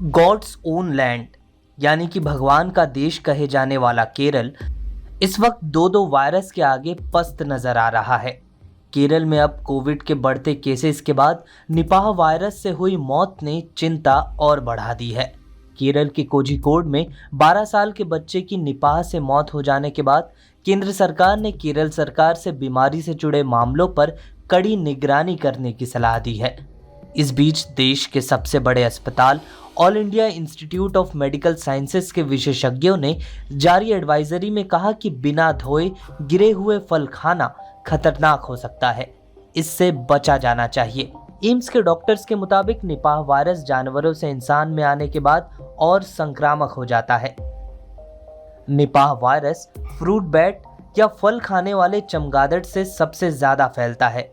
God's own land यानी कि भगवान का देश कहे जाने वाला केरल इस वक्त दो वायरस के आगे पस्त नजर आ रहा है। केरल में अब कोविड के बढ़ते केसेस के बाद निपाह वायरस से हुई मौत ने चिंता और बढ़ा दी है। केरल के कोझिकोड में 12 साल के बच्चे की निपाह से मौत हो जाने के बाद केंद्र सरकार ने केरल सरकार से बीमारी से जुड़े मामलों पर कड़ी निगरानी करने की सलाह दी है। इस बीच देश के सबसे बड़े अस्पताल all India institute of medical sciences के विशेषज्ञों ने जारी एडवाइजरी में कहा कि बिना धोए गिरे हुए फल खाना खतरनाक हो सकता है, इससे बचा जाना चाहिए। एम्स के डॉक्टर्स के मुताबिक निपाह वायरस जानवरों से इंसान में आने के बाद और संक्रामक हो जाता है। निपाह वायरस फ्रूट बैट या फल खाने वाले चमगादड़ से सबसे ज्यादा फैलता है।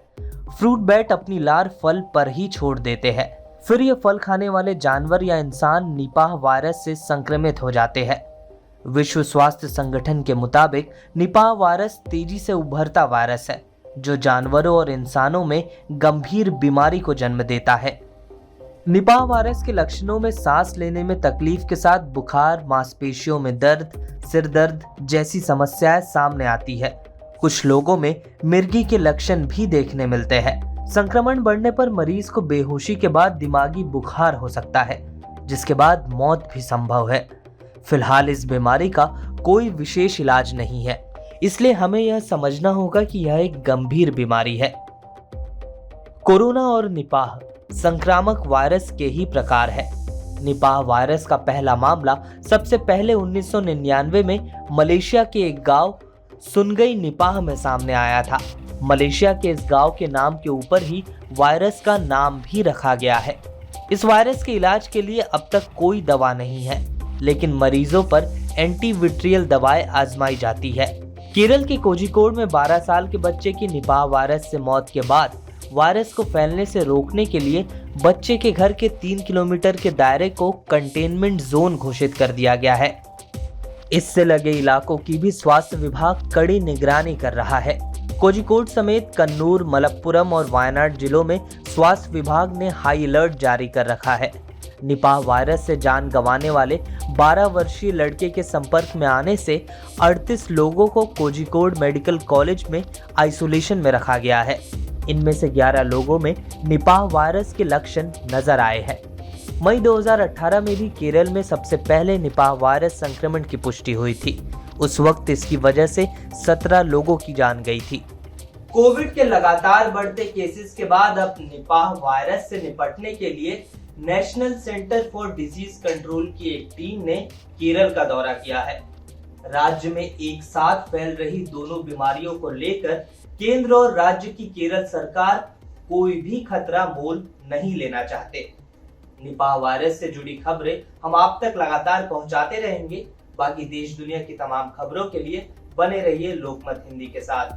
फ्रूट बैट अपनी लार फल पर ही छोड़ देते हैं, फिर ये फल खाने वाले जानवर या इंसान निपाह वायरस से संक्रमित हो जाते हैं। विश्व स्वास्थ्य संगठन के मुताबिक निपाह वायरस तेजी से उभरता वायरस है जो जानवरों और इंसानों में गंभीर बीमारी को जन्म देता है। निपाह वायरस के लक्षणों में सांस लेने में तकलीफ के साथ बुखार, मांसपेशियों में दर्द, सिर दर्द जैसी समस्याएं सामने आती है। कुछ लोगों में मिर्गी के लक्षण भी देखने मिलते हैं। संक्रमण बढ़ने पर मरीज को बेहोशी के बाद दिमागी बुखार हो सकता है, जिसके बाद मौत भी संभव है। फिलहाल इस बीमारी का कोई विशेष इलाज नहीं है, इसलिए हमें यह समझना होगा कि यह एक गंभीर बीमारी है। कोरोना और निपाह संक्रामक वायरस के ही प्रकार है। निपाह वायरस का पहला मामला सबसे पहले 1999 में मलेशिया के एक गांव सुनगई निपाह में सामने आया था। मलेशिया के इस गांव के नाम के ऊपर ही वायरस का नाम भी रखा गया है। इस वायरस के इलाज के लिए अब तक कोई दवा नहीं है, लेकिन मरीजों पर एंटीविट्रियल दवाएं आजमाई जाती है। केरल के कोझिकोड में 12 साल के बच्चे की निपाह वायरस से मौत के बाद वायरस को फैलने से रोकने के लिए बच्चे के घर के 3 किलोमीटर के दायरे को कंटेनमेंट जोन घोषित कर दिया गया है। इससे लगे इलाकों की भी स्वास्थ्य विभाग कड़ी निगरानी कर रहा है। कोझिकोड समेत कन्नूर, मलप्पुरम और वायनाड जिलों में स्वास्थ्य विभाग ने हाई अलर्ट जारी कर रखा है। निपाह वायरस से जान गंवाने वाले 12 वर्षीय लड़के के संपर्क में आने से 38 लोगों को कोझिकोड मेडिकल कॉलेज में आइसोलेशन में रखा गया है। इनमें से 11 लोगों में निपाह वायरस के लक्षण नजर आए हैं। मई 2018 में भी केरल में सबसे पहले निपाह वायरस संक्रमण की पुष्टि हुई थी। उस वक्त इसकी वजह से 17 लोगों की जान गई थी। कोविड के लगातार बढ़ते केसेस के बाद अब निपाह वायरस से निपटने के लिए national centre for disease control की एक टीम ने केरल का दौरा किया है। राज्य में एक साथ फैल रही दोनों बीमारियों को लेकर केंद्र और राज्य की केरल सरकार कोई भी खतरा मोल नहीं लेना चाहते। निपाह वायरस से जुड़ी खबरें हम आप तक लगातार पहुंचाते रहेंगे। बाकी देश दुनिया की तमाम खबरों के लिए बने रहिए लोकमत हिंदी के साथ।